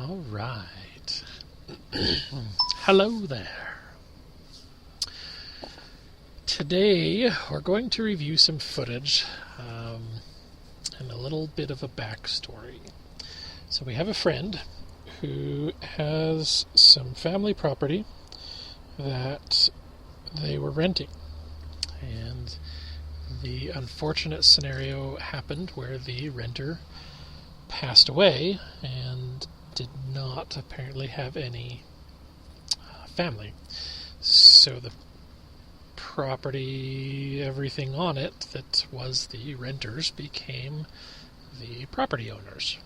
All right. Hello there. Today we're going to review some footage and a little bit of a backstory. So we have a friend who has some family property that they were renting. And the unfortunate scenario happened where the renter passed away and did not apparently have any family. So the property, everything on it that was the renters, became the property owners.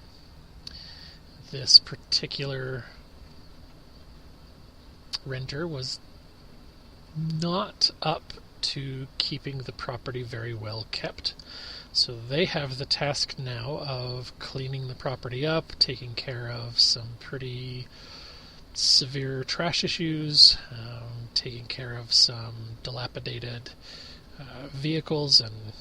This particular renter was not up to keeping the property very well kept. So they have the task now of cleaning the property up, taking care of some pretty severe trash issues, taking care of some dilapidated vehicles and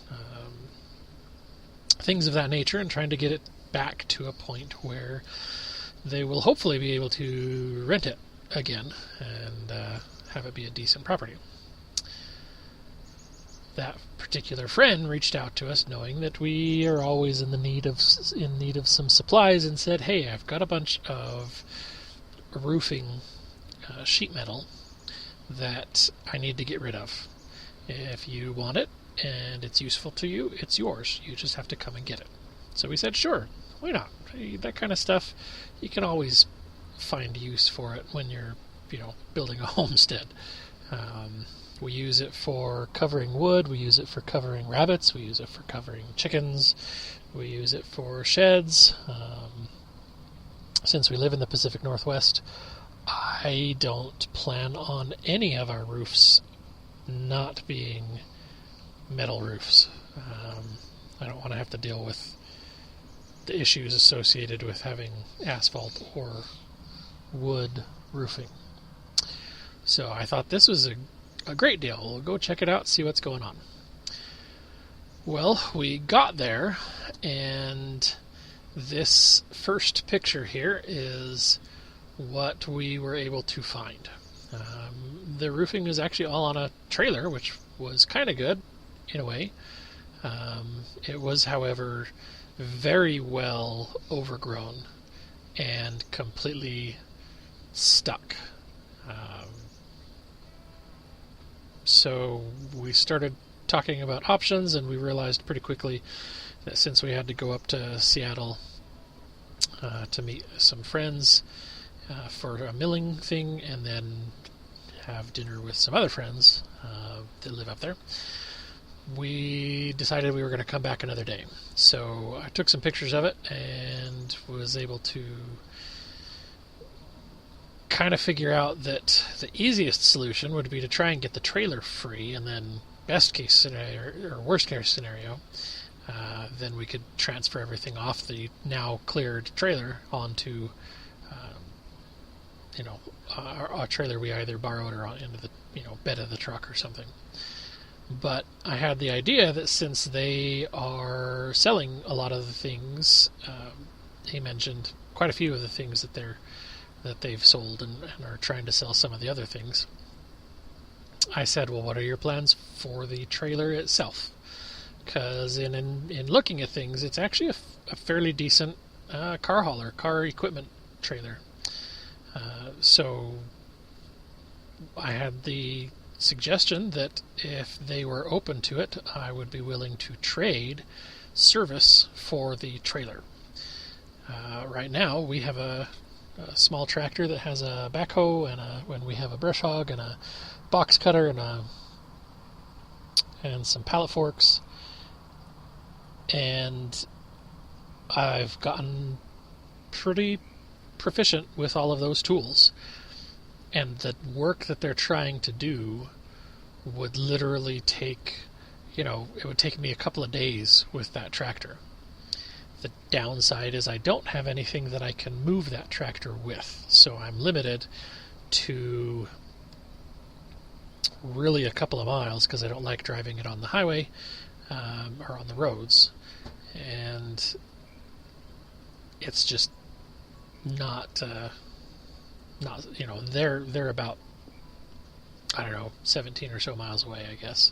things of that nature, and trying to get it back to a point where they will hopefully be able to rent it again and have it be a decent property. That particular friend reached out to us, knowing that we are always in need of some supplies, and said, "Hey, I've got a bunch of roofing sheet metal that I need to get rid of. If you want it and it's useful to you, it's yours. You just have to come and get it." So we said, "Sure, why not? That kind of stuff, you can always find use for it when you're, building a homestead." We use it for covering wood, we use it for covering rabbits, we use it for covering chickens, we use it for sheds. Since we live in the Pacific Northwest, I don't plan on any of our roofs not being metal roofs. I don't want to have to deal with the issues associated with having asphalt or wood roofing. So I thought this was a great deal. We'll go check it out, see what's going on. Well, we got there, and this first picture here is what we were able to find. The roofing was actually all on a trailer, which was kind of good in a way. It was, however, very well overgrown and completely stuck. So we started talking about options, and we realized pretty quickly that since we had to go up to Seattle to meet some friends for a milling thing, and then have dinner with some other friends that live up there, we decided we were going to come back another day. So I took some pictures of it and was able to kind of figure out that the easiest solution would be to try and get the trailer free, and then best case scenario or worst case scenario, then we could transfer everything off the now cleared trailer onto a trailer we either borrowed or into the bed of the truck or something. But I had the idea that since they are selling a lot of the things, he mentioned quite a few of the things that they've sold and are trying to sell some of the other things. I said, well, what are your plans for the trailer itself? Because in looking at things, it's actually a fairly decent car equipment trailer. So I had the suggestion that if they were open to it, I would be willing to trade service for the trailer. Right now, we have a small tractor that has a backhoe when we have a brush hog and a box cutter and some pallet forks, and I've gotten pretty proficient with all of those tools, and the work that they're trying to do would literally take it would take me a couple of days with that tractor. The downside is I don't have anything that I can move that tractor with, so I'm limited to really a couple of miles because I don't like driving it on the highway or on the roads. And it's just not not they're about, I don't know, 17 or so miles away, I guess.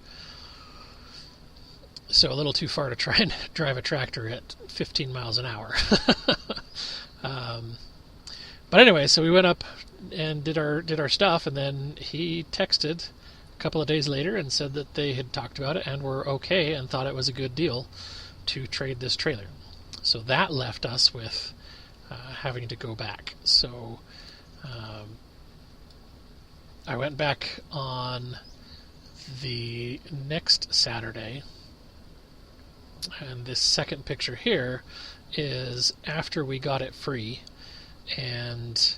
So a little too far to try and drive a tractor at 15 miles an hour. um, but anyway, so we went up and did our stuff, and then he texted a couple of days later and said that they had talked about it and were okay and thought it was a good deal to trade this trailer. So that left us with having to go back. So I went back on the next Saturday, and this second picture here is after we got it free and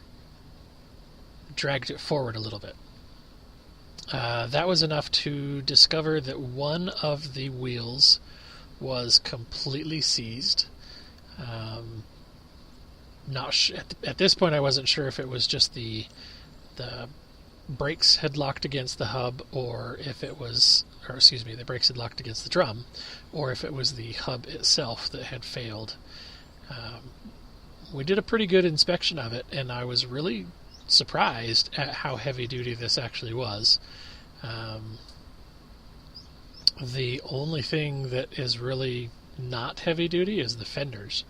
dragged it forward a little bit. That was enough to discover that one of the wheels was completely seized. At this point, I wasn't sure if it was just the brakes had locked against the hub, or if it was, or excuse me, the brakes had locked against the drum, or if it was the hub itself that had failed. We did a pretty good inspection of it, and I was really surprised at how heavy duty this actually was. The only thing that is really not heavy duty is the fenders.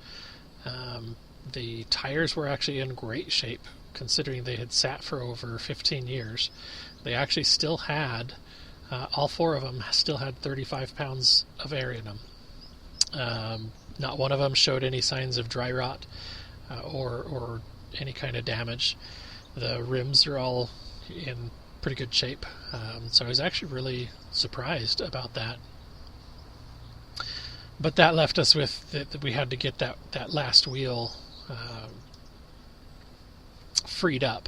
The tires were actually in great shape, considering they had sat for over 15 years. They actually still had, all four of them still had 35 pounds of air in them. Not one of them showed any signs of dry rot or any kind of damage. The rims are all in pretty good shape. So I was actually really surprised about that. But that left us with that we had to get that last wheel freed up,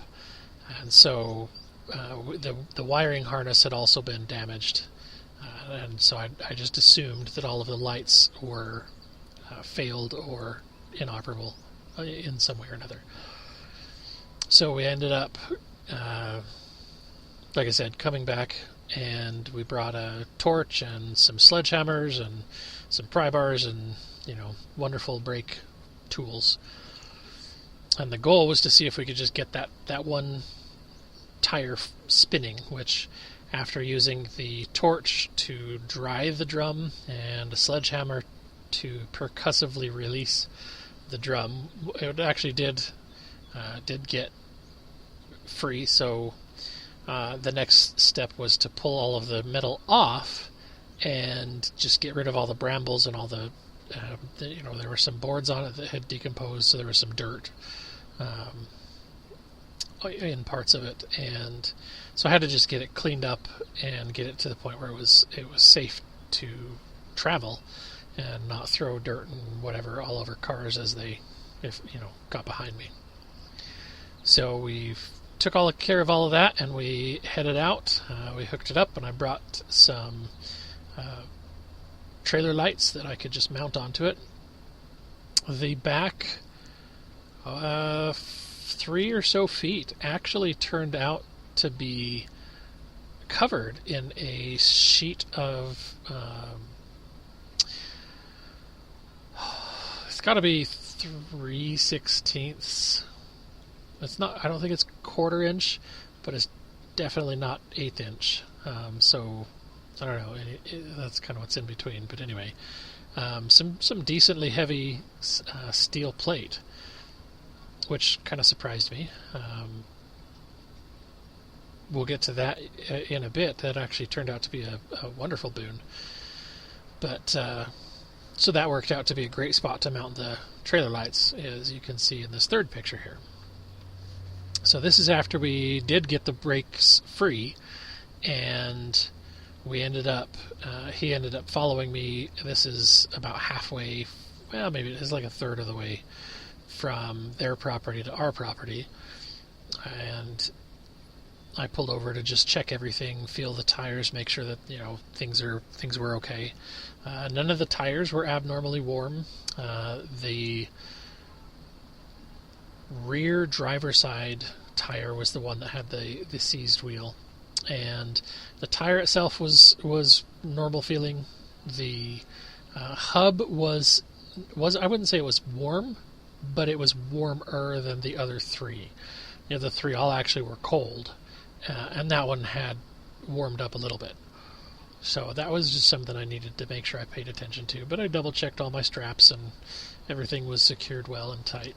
and so the wiring harness had also been damaged, and so I just assumed that all of the lights were failed or inoperable in some way or another. So we ended up, like I said, coming back, and we brought a torch and some sledgehammers and some pry bars and wonderful brake tools. And the goal was to see if we could just get that one tire spinning, which, after using the torch to dry the drum and a sledgehammer to percussively release the drum, it actually did get free. So the next step was to pull all of the metal off and just get rid of all the brambles and all the there were some boards on it that had decomposed, so there was some dirt in parts of it, and so I had to just get it cleaned up and get it to the point where it was safe to travel and not throw dirt and whatever all over cars as they got behind me. So we took all care of all of that, and we headed out. We hooked it up, and I brought some trailer lights that I could just mount onto it. The back 3 or so feet actually turned out to be covered in a sheet of it's got to be 3/16. It's not. I don't think it's 1/4 inch, but it's definitely not 1/8 inch. So I don't know. That's kind of what's in between. But anyway, some decently heavy steel plate, which kind of surprised me. We'll get to that in a bit. That actually turned out to be a wonderful boon. But so that worked out to be a great spot to mount the trailer lights, as you can see in this third picture here. So this is after we did get the brakes free, and we ended up, he ended up following me. This is about halfway, well, maybe it's like 1/3 of the way from their property to our property, and I pulled over to just check everything, feel the tires, make sure that things were okay. None of the tires were abnormally warm. The rear driver's side tire was the one that had the seized wheel, and the tire itself was normal feeling. The hub was I wouldn't say it was warm, but it was warmer than the other three. The other three all actually were cold, and that one had warmed up a little bit. So that was just something I needed to make sure I paid attention to. But I double-checked all my straps, and everything was secured well and tight.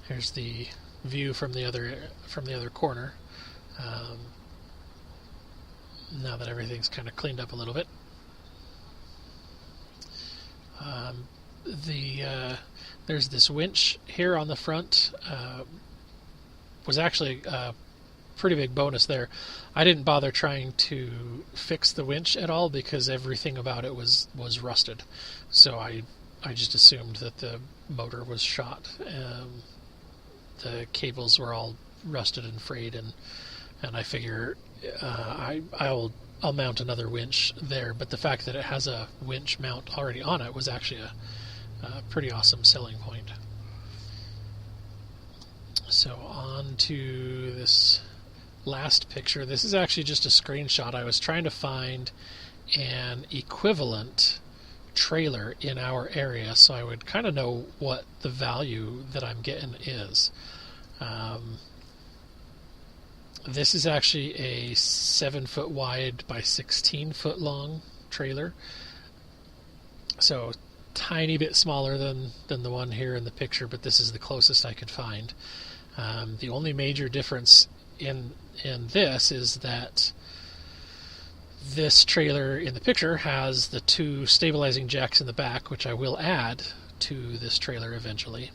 Here's the view from the other corner. Now that everything's kind of cleaned up a little bit. There's this winch here on the front. Was actually a pretty big bonus there. I didn't bother trying to fix the winch at all because everything about it was rusted. So I just assumed that the motor was shot. The cables were all rusted and frayed, and I figure I'll mount another winch there. But the fact that it has a winch mount already on it was actually a pretty awesome selling point. So on to this last picture. This is actually just a screenshot. I was trying to find an equivalent trailer in our area so I would kind of know what the value that I'm getting is. This is actually a 7-foot wide by 16-foot long trailer. So tiny bit smaller than the one here in the picture, but this is the closest I could find. The only major difference in this is that this trailer in the picture has the 2 stabilizing jacks in the back, which I will add to this trailer eventually.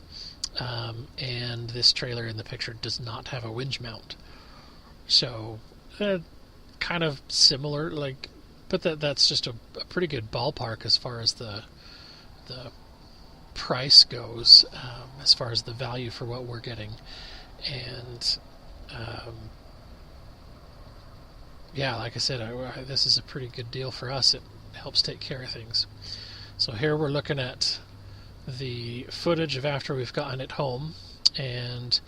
And this trailer in the picture does not have a winch mount. So, kind of similar, but that's just a pretty good ballpark as far as the price goes, as far as the value for what we're getting. And yeah, like I said, this is a pretty good deal for us. It helps take care of things. So here we're looking at the footage of after we've gotten it home, and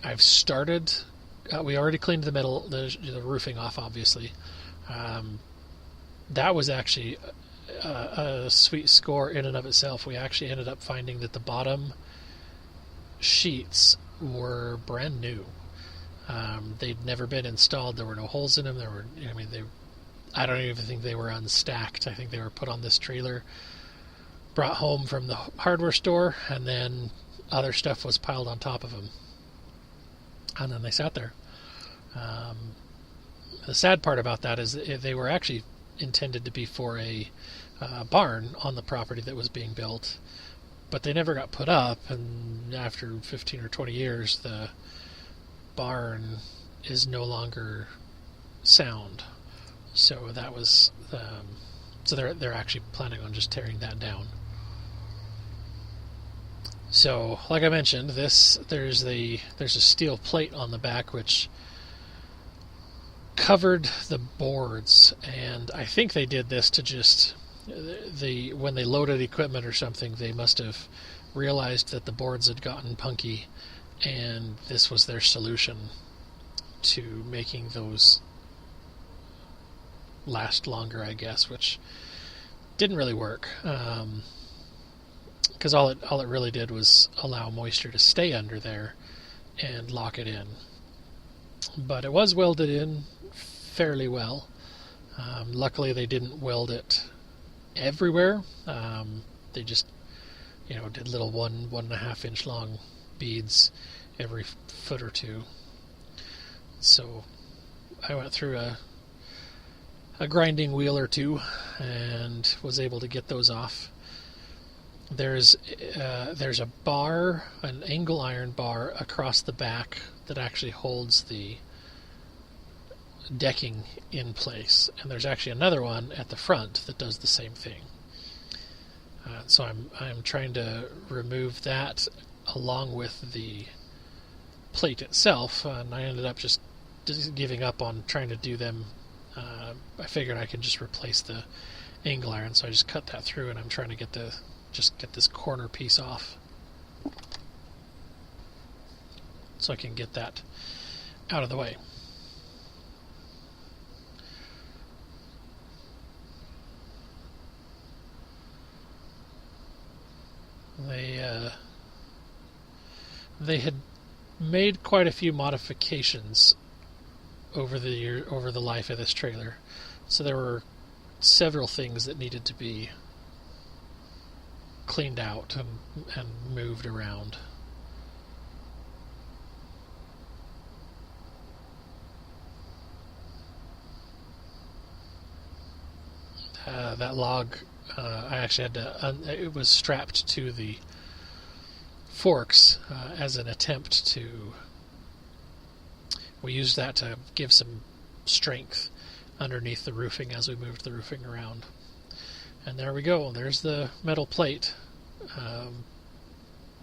I've started. We already cleaned the roofing off, obviously. That was actually a sweet score in and of itself. We actually ended up finding that the bottom sheets were brand new. They'd never been installed. There were no holes in them. I don't even think they were unstacked. I think they were put on this trailer, brought home from the hardware store, and then other stuff was piled on top of them. And then they sat there. The sad part about that is they were actually intended to be for a barn on the property that was being built, but they never got put up, and after 15 or 20 years, the barn is no longer sound. So that was so they're actually planning on just tearing that down. So, like I mentioned, there's a steel plate on the back which covered the boards, and I think they did this to just when they loaded equipment or something, they must have realized that the boards had gotten punky, and this was their solution to making those last longer, I guess, which didn't really work. Because all it really did was allow moisture to stay under there and lock it in. But it was welded in fairly well. Luckily, they didn't weld it everywhere. They just, did little 1.5 inch long beads every foot or two. So I went through a grinding wheel or two and was able to get those off. There's a bar, an angle iron bar across the back that actually holds the decking in place, and there's actually another one at the front that does the same thing. So I'm trying to remove that along with the plate itself, and I ended up just giving up on trying to do them. I figured I could just replace the angle iron, so I just cut that through, and I'm trying to get this corner piece off so I can get that out of the way. They had made quite a few modifications over the life of this trailer, so there were several things that needed to be cleaned out and moved around. That log, I actually had to. It was strapped to the forks as an attempt to. We used that to give some strength underneath the roofing as we moved the roofing around. And there we go. There's the metal plate.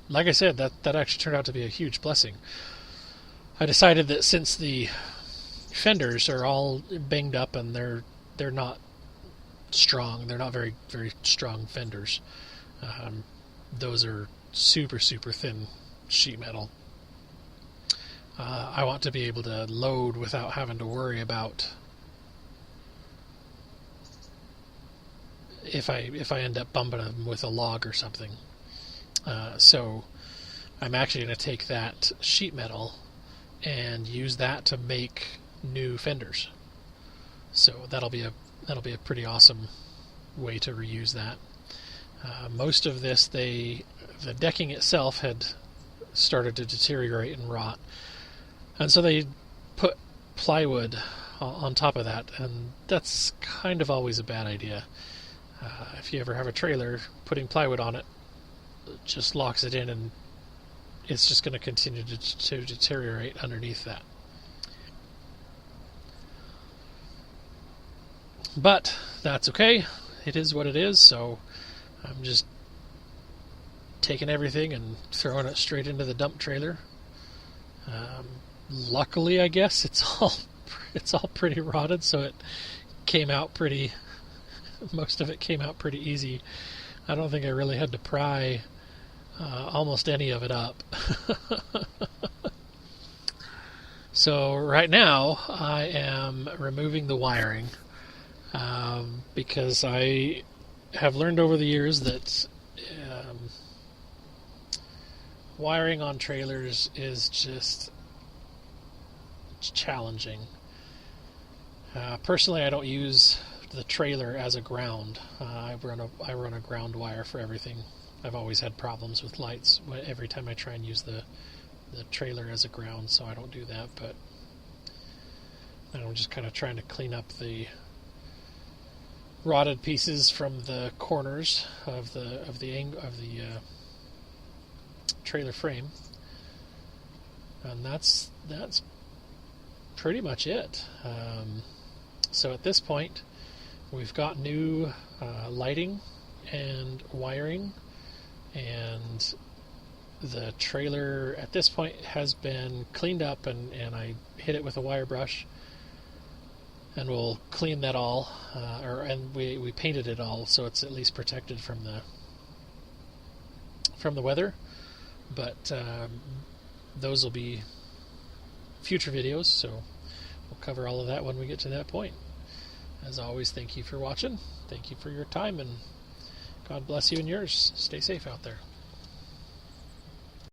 Like I said, that actually turned out to be a huge blessing. I decided that since the fenders are all banged up and they're not strong, they're not very very strong fenders. Those are super thin sheet metal. I want to be able to load without having to worry about if I end up bumping them with a log or something. So I'm actually going to take that sheet metal and use that to make new fenders. So that'll be a pretty awesome way to reuse that. Most of this, the decking itself had started to deteriorate and rot, and so they put plywood on top of that, and that's kind of always a bad idea. If you ever have a trailer, putting plywood on it just locks it in, and it's just going to continue to deteriorate underneath that. But that's okay. It is what it is, so I'm just taking everything and throwing it straight into the dump trailer. Luckily, I guess it's all pretty rotted, so it came out pretty. Most of it came out pretty easy. I don't think I really had to pry almost any of it up. So right now I am removing the wiring because I have learned over the years that wiring on trailers is just challenging. Personally, I don't use the trailer as a ground. I run a ground wire for everything. I've always had problems with lights every time I try and use the trailer as a ground, so I don't do that. But I'm just kind of trying to clean up the rotted pieces from the corners of the trailer frame, and that's pretty much it. So at this point, we've got new lighting and wiring, and the trailer at this point has been cleaned up, and I hit it with a wire brush, and we'll clean that all, and we painted it all so it's at least protected from the weather. But those will be future videos, so we'll cover all of that when we get to that point. As always, thank you for watching. Thank you for your time, and God bless you and yours. Stay safe out there.